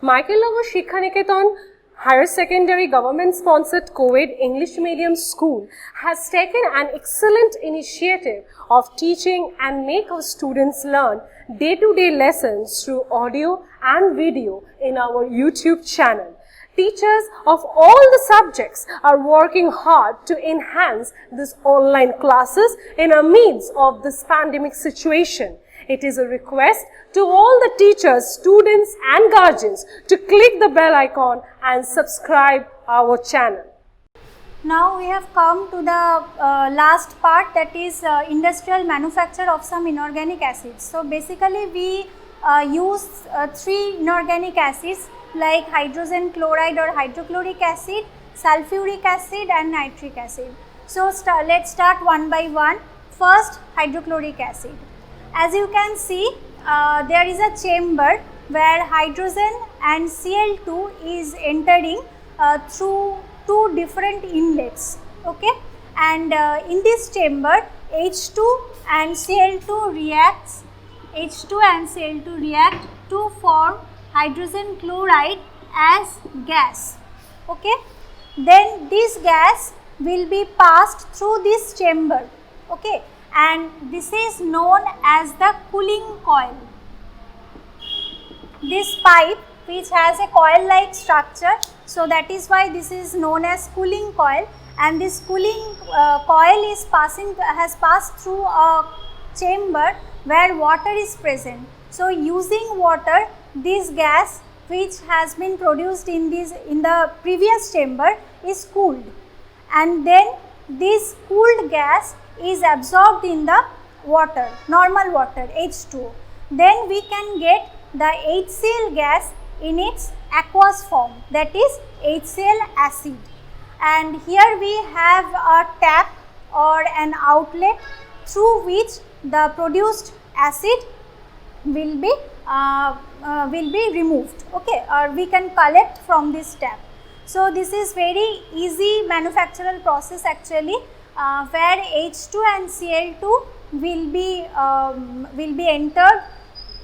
Michael Shikha Niketan Higher Secondary Government Sponsored Co-ed English Medium School has taken an excellent initiative of teaching and make our students learn day-to-day lessons through audio and video in our YouTube channel. Teachers of all the subjects are working hard to enhance these online classes in the midst of this pandemic situation. It is a request to all the teachers, students and guardians to click the bell icon and subscribe our channel. Now we have come to the last part, that is industrial manufacture of some inorganic acids. So basically we use 3 inorganic acids like hydrogen chloride or hydrochloric acid, sulfuric acid and nitric acid. So let's start one by one. First, hydrochloric acid. As you can see, there is a chamber where hydrogen and Cl2 is entering through 2 different inlets, okay, and in this chamber H2 and Cl2 reacts, to form hydrogen chloride as gas, okay. Then this gas will be passed through this chamber, okay, and this is known as the cooling coil. This pipe which has a coil like structure, so that is why this is known as cooling coil, and this cooling coil is has passed through a chamber where water is present. So using water, this gas which has been produced in the previous chamber is cooled, and then this cooled gas is absorbed in the water, normal water, H2O. Then we can get the HCl gas in its aqueous form, that is HCl acid. And here we have a tap or an outlet through which the produced acid will be removed, okay, or we can collect from this tap. So this is very easy manufactural process actually, where H2 and Cl2 will be entered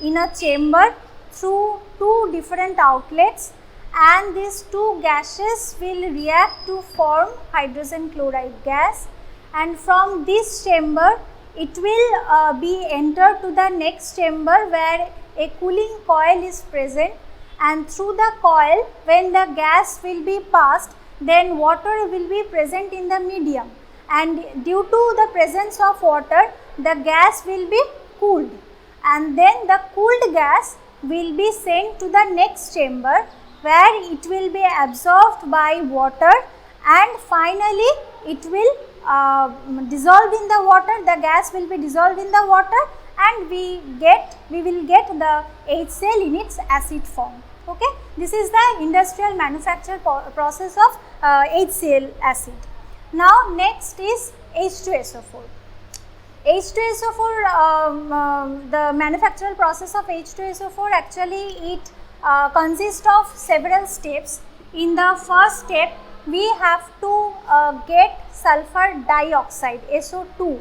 in a chamber through 2 different outlets, and these 2 gases will react to form hydrogen chloride gas, and from this chamber it will be entered to the next chamber where a cooling coil is present, and through the coil, when the gas will be passed, then water will be present in the medium, and due to the presence of water, the gas will be cooled, and then the cooled gas will be sent to the next chamber where it will be absorbed by water, and finally it will dissolve in the water, the gas will be dissolved in the water, and we will get the HCl in its acid form, okay. This is the industrial manufacture process of HCl acid. Now next is H2SO4. The manufactural process of H2SO4 actually it consists of several steps. In the first step, we have to get sulfur dioxide, SO2.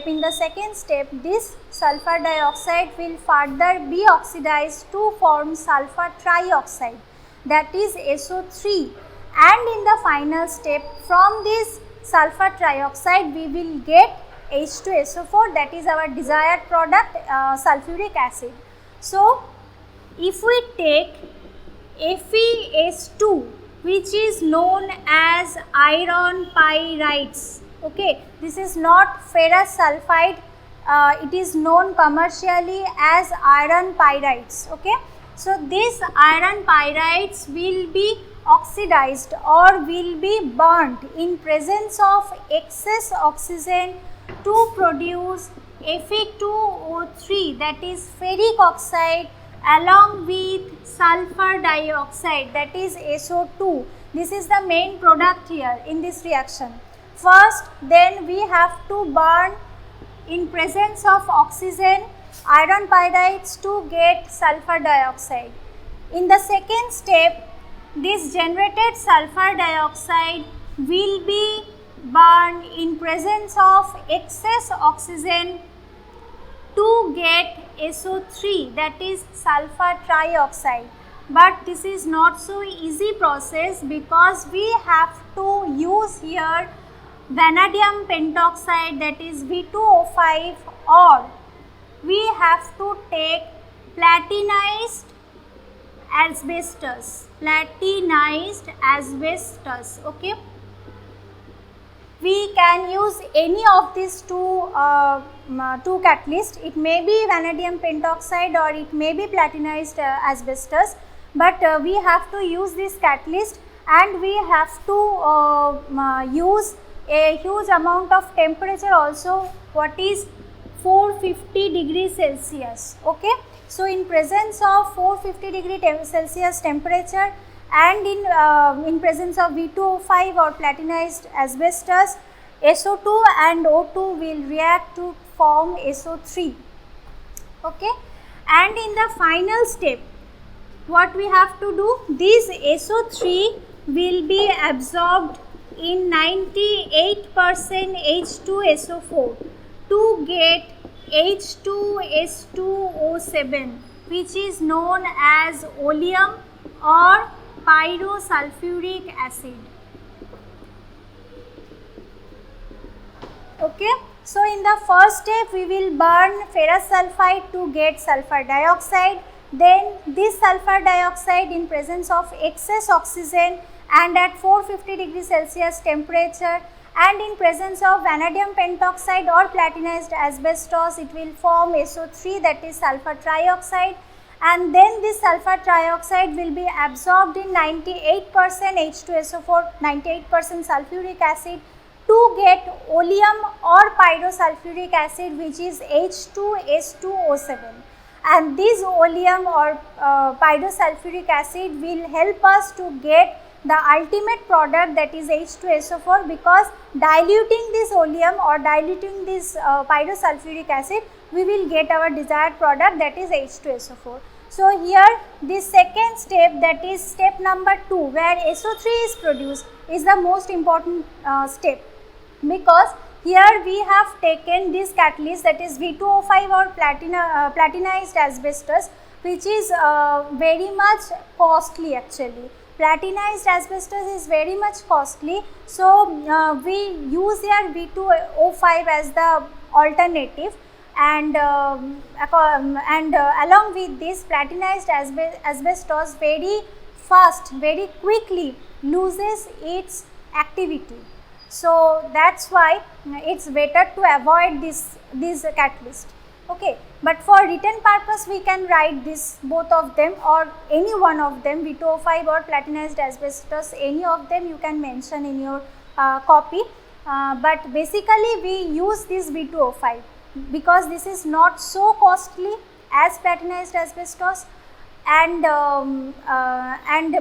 In the second step, this sulfur dioxide will further be oxidized to form sulfur trioxide, that is SO3. And in the final step, from this sulfur trioxide we will get H2SO4, that is our desired product, sulfuric acid. So if we take FeS2, which is known as iron pyrites, okay, this is not ferrous sulfide, it is known commercially as iron pyrites, okay. So these iron pyrites will be oxidized or will be burnt in presence of excess oxygen to produce Fe2O3, that is ferric oxide, along with sulfur dioxide, that is SO2. This is the main product here in this reaction. First, then we have to burn in presence of oxygen iron pyrites to get sulfur dioxide. In the second step, this generated sulfur dioxide will be burned in presence of excess oxygen to get SO3, that is sulfur trioxide, but this is not so easy process because we have to use here vanadium pentoxide, that is V2O5, or we have to take platinized asbestos, okay. We can use any of these two catalysts. It may be vanadium pentoxide or it may be platinized asbestos, but we have to use this catalyst, and we have to use a huge amount of temperature also, what is 450 degrees Celsius, okay. So in presence of 450 degree Celsius temperature and in presence of V2O5 or platinized asbestos, SO2 and O2 will react to form SO3, okay. And in the final step, what we have to do, this SO3 will be absorbed in 98% H2SO4 to get H2S2O7, which is known as oleum or pyrosulfuric acid, okay. So in the first step, we will burn ferrous sulfide to get sulfur dioxide. Then this sulfur dioxide, in presence of excess oxygen and at 450 degrees Celsius temperature, and in presence of vanadium pentoxide or platinized asbestos, it will form SO3, that is sulfur trioxide, and then this sulfur trioxide will be absorbed in 98% H2SO4, 98% sulfuric acid to get oleum or pyrosulfuric acid, which is H2S2O7. And this oleum or pyrosulfuric acid will help us to get the ultimate product, that is H2SO4, because diluting this oleum or diluting this pyrosulfuric acid, we will get our desired product, that is H2SO4. So here this second step, that is step number 2, where SO3 is produced, is the most important step, because here we have taken this catalyst, that is V2O5 or platinized asbestos, which is very much costly actually. Platinized asbestos is very much costly, so we use here V2O5 as the alternative, and along with this, platinized asbestos very fast, very quickly loses its activity. So that's why it's better to avoid this catalyst, okay. But for written purpose, we can write this, both of them or any one of them, V2O5 or platinized asbestos, any of them you can mention in your copy. But basically we use this V2O5 because this is not so costly as platinized asbestos, and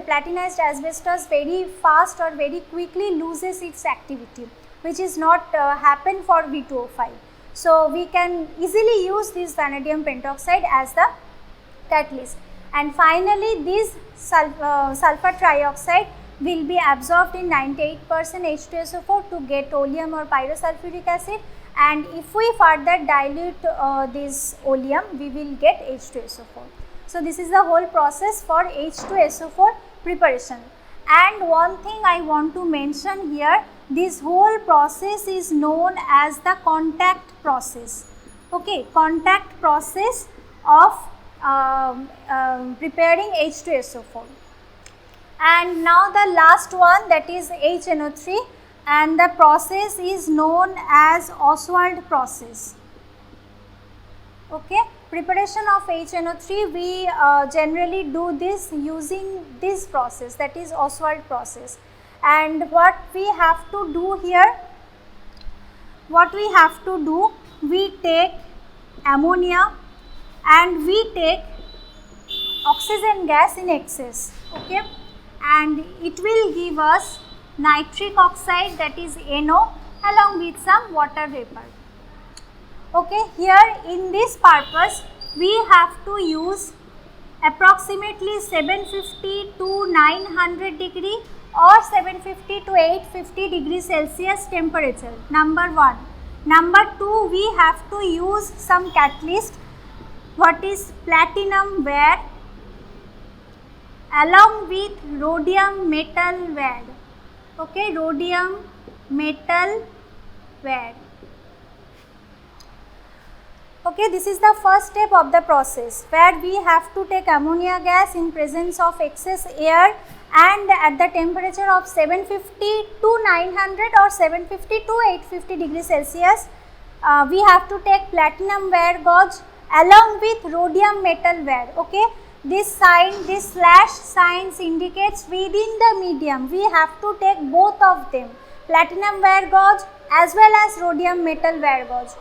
platinized asbestos very fast or very quickly loses its activity, which is not happen for V2O5. So we can easily use this vanadium pentoxide as the catalyst. And finally, this sulfur trioxide will be absorbed in 98% H2SO4 to get oleum or pyrosulfuric acid, and if we further dilute this oleum, we will get H2SO4. So this is the whole process for H2SO4 preparation. And one thing I want to mention here, this whole process is known as the contact process, okay, contact process of preparing H2SO4. And now the last one, that is HNO3, and the process is known as Ostwald process, okay. Preparation of HNO3, we generally do this using this process, that is Ostwald process. And what we have to do here, we take ammonia and we take oxygen gas in excess, okay, and it will give us nitric oxide, that is NO, along with some water vapor. Okay, here in this purpose we have to use approximately 750 to 900 degree or 750 to 850 degrees Celsius temperature, number 1. Number 2, we have to use some catalyst, what is platinum ware, along with rhodium metal ware. Okay, rhodium metal ware. Okay, this is the first step of the process where we have to take ammonia gas in presence of excess air and at the temperature of 750 to 900 or 750 to 850 degrees Celsius. We have to take platinum ware gauge along with rhodium metal ware. Okay, this sign, this slash signs indicates within the medium. We have to take both of them, platinum ware gauge as well as rhodium metal ware gauge.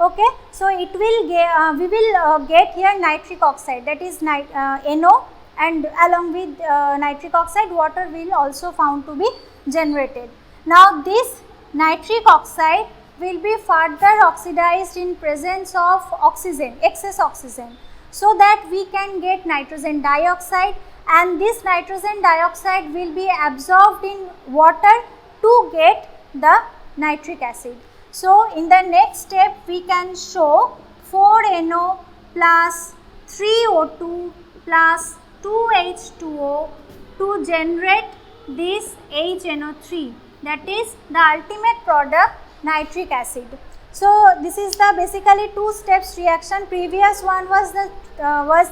Okay, so it will get, we will get here nitric oxide, that is NO, and along with nitric oxide water will also found to be generated. Now this nitric oxide will be further oxidized in presence of oxygen, excess oxygen, so that we can get nitrogen dioxide, and this nitrogen dioxide will be absorbed in water to get the nitric acid. So in the next step we can show 4NO plus 3O2 plus 2H2O to generate this HNO3, that is the ultimate product, nitric acid. So this is the basically two steps reaction. Previous one was the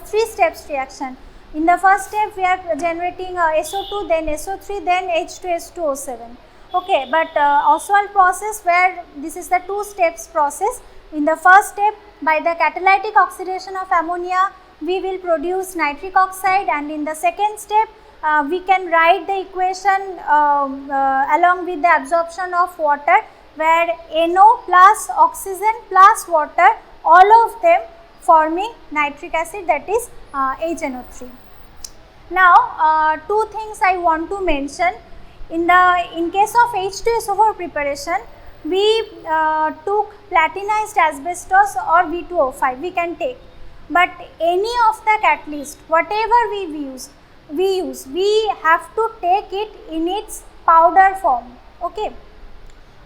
three steps reaction. In the first step we are generating SO2, then SO3, then H2S2O7. Okay, but Ostwald process where this is the two steps process. In the first step, by the catalytic oxidation of ammonia we will produce nitric oxide, and in the second step we can write the equation along with the absorption of water, where NO plus oxygen plus water, all of them forming nitric acid, that is HNO3. Now two things I want to mention. In case of H2SO4 preparation, we took platinized asbestos or V2O5 we can take, but any of the catalyst whatever we use, we have to take it in its powder form, okay,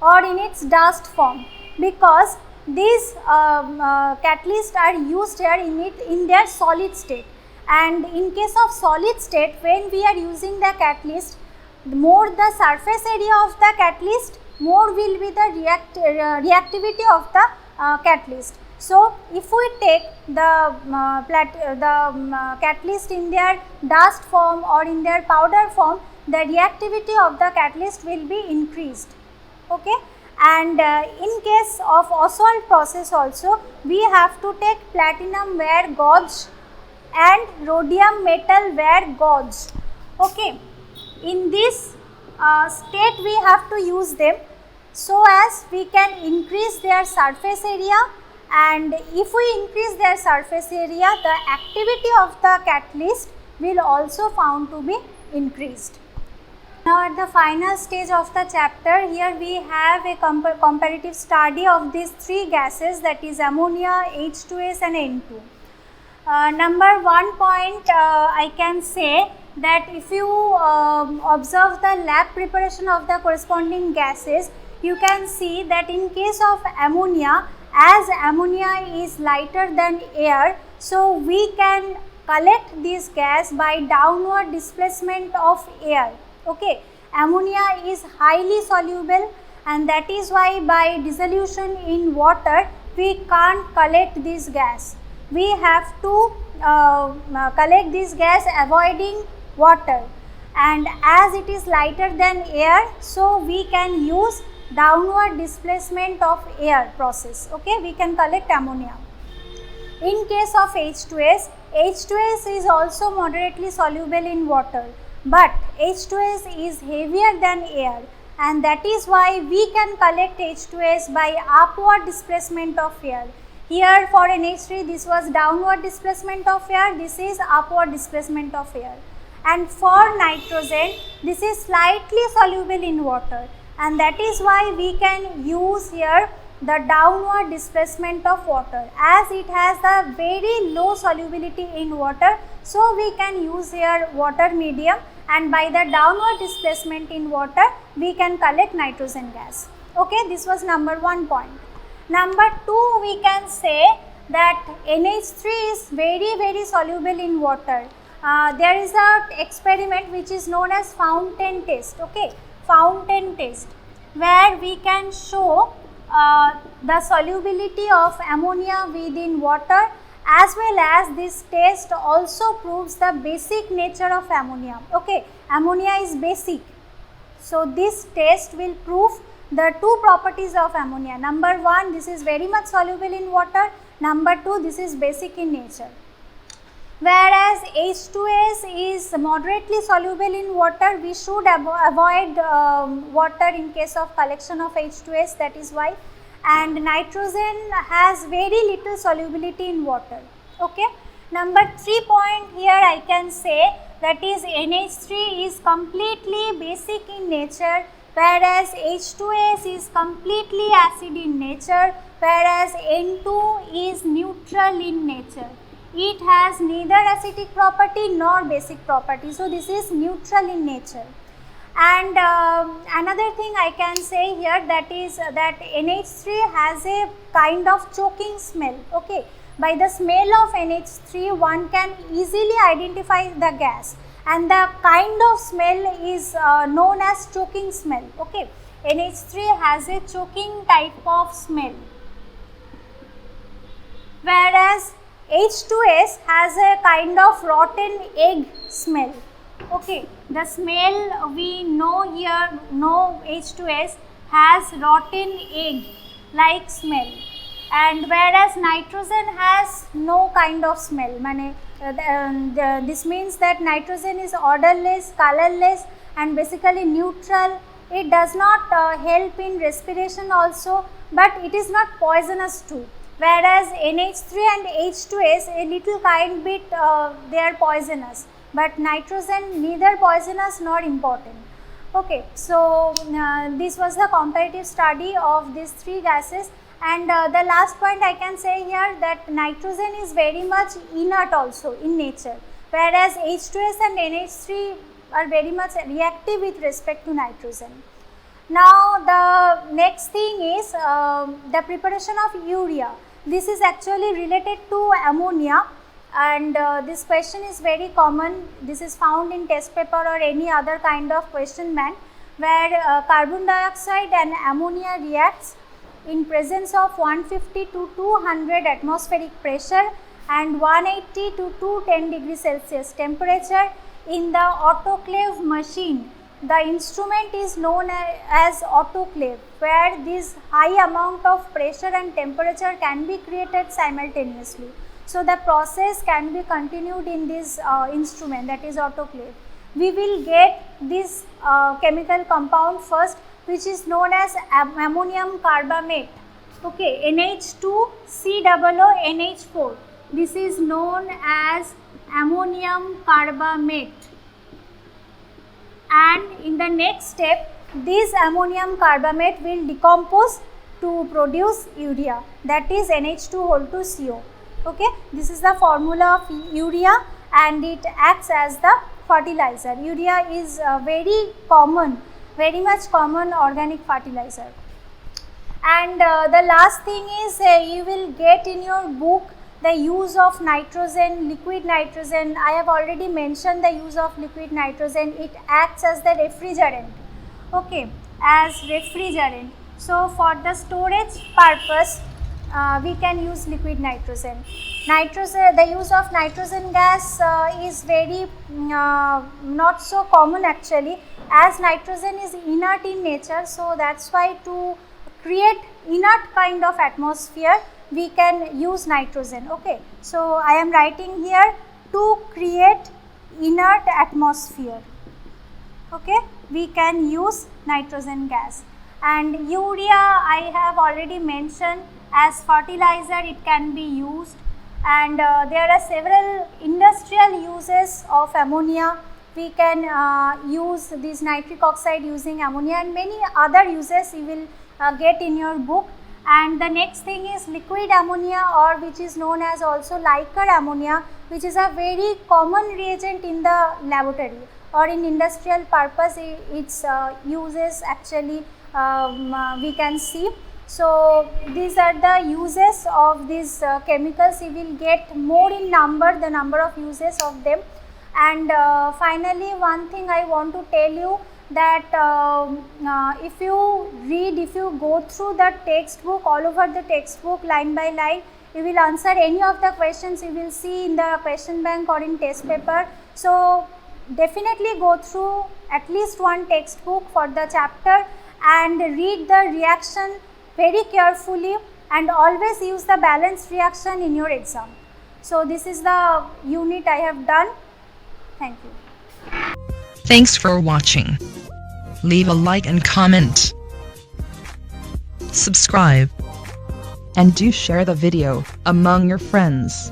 or in its dust form, because these catalysts are used here in their solid state, and in case of solid state when we are using the catalyst, more the surface area of the catalyst, more will be the reactivity of the catalyst. So if we take the catalyst in their dust form or in their powder form, the reactivity of the catalyst will be increased. Okay, and in case of Ostwald process also, we have to take platinum ware gauge and rhodium metal ware gauge. Okay, in this state we have to use them so as we can increase their surface area, and if we increase their surface area, the activity of the catalyst will also found to be increased. Now at the final stage of the chapter, here we have a comparative study of these three gases, that is ammonia, H2S and N2. Number 1 point I can say that if you observe the lab preparation of the corresponding gases, you can see that in case of ammonia, as ammonia is lighter than air, so we can collect this gas by downward displacement of air. Okay, ammonia is highly soluble, and that is why by dissolution in water we can't collect this gas. We have to collect this gas avoiding water, and as it is lighter than air, so we can use downward displacement of air process. Okay, we can collect ammonia. In case of H2S, H2S is also moderately soluble in water, but H2S is heavier than air, and that is why we can collect H2S by upward displacement of air. Here for NH3 this was downward displacement of air, this is upward displacement of air. And for nitrogen, this is slightly soluble in water, and that is why we can use here the downward displacement of water, as it has a very low solubility in water. So we can use here water medium, and by the downward displacement in water we can collect nitrogen gas. Okay, this was number 1 point. Number 2, we can say that NH3 is very soluble in water. there is a experiment which is known as fountain test, okay, fountain test, where we can show the solubility of ammonia within water, as well as this test also proves the basic nature of ammonia, okay, ammonia is basic. So this test will prove the two properties of ammonia. Number one, this is very much soluble in water. Number two, this is basic in nature. Whereas H2S is moderately soluble in water, we should avoid water in case of collection of H2S, that is why. And nitrogen has very little solubility in water, okay. Number 3 point here I can say, that is NH3 is completely basic in nature, whereas H2S is completely acid in nature, whereas N2 is neutral in nature. It has neither acidic property nor basic property, so this is neutral in nature. And another thing I can say here, that is that NH3 has a kind of choking smell, okay. By the smell of NH3 one can easily identify the gas, and the kind of smell is known as choking smell, okay. NH3 has a choking type of smell, whereas H2S has a kind of rotten egg smell, okay. The smell we know here, H2S has rotten egg like smell, and whereas nitrogen has no kind of smell. This means that nitrogen is odorless, colorless, and basically neutral. It does not help in respiration also, but it is not poisonous too. Whereas NH3 and H2S, a little kind bit they are poisonous, but nitrogen neither poisonous nor important. Okay, so this was the comparative study of these three gases. And the last point I can say here, that nitrogen is very much inert also in nature, whereas H2S and NH3 are very much reactive with respect to nitrogen. Now the next thing is the preparation of urea. This is actually related to ammonia, and this question is very common. This is found in test paper or any other kind of question bank, where carbon dioxide and ammonia reacts in presence of 150 to 200 atmospheric pressure and 180 to 210 degrees Celsius temperature in the autoclave machine. The instrument is known as autoclave, where this high amount of pressure and temperature can be created simultaneously. So the process can be continued in this instrument, that is autoclave. We will get this chemical compound first, which is known as ammonium carbamate, okay, NH2COONH4. This is known as ammonium carbamate. And in the next step, this ammonium carbamate will decompose to produce urea, that is NH2CO. Okay, this is the formula of urea, and it acts as the fertilizer. Urea is very much common organic fertilizer. And the last thing is you will get in your book the use of nitrogen, liquid nitrogen. I have already mentioned the use of liquid nitrogen. It acts as the refrigerant, okay, as refrigerant. So for the storage purpose, we can use liquid nitrogen. The use of nitrogen gas is very not so common actually, as nitrogen is inert in nature. So that's why to create inert kind of atmosphere, we can use nitrogen, okay. So I am writing here, to create inert atmosphere, okay, we can use nitrogen gas. And urea, I have already mentioned, as fertilizer it can be used. And there are several industrial uses of ammonia. We can use this nitric oxide using ammonia, and many other uses you will get in your book. And the next thing is liquid ammonia, or which is known as also liquor ammonia, which is a very common reagent in the laboratory or in industrial purpose. Its uses actually we can see. So these are the uses of these chemicals. You will get more in number, the number of uses of them. And finally, one thing I want to tell you that if you go through the textbook, all over the textbook line by line, you will answer any of the questions you will see in the question bank or in test paper. So definitely go through at least one textbook for the chapter and read the reaction very carefully, and always use the balanced reaction in your exam. So this is the unit I have done. Thank you. Thanks for watching. Leave a like and comment. Subscribe. And do share the video among your friends.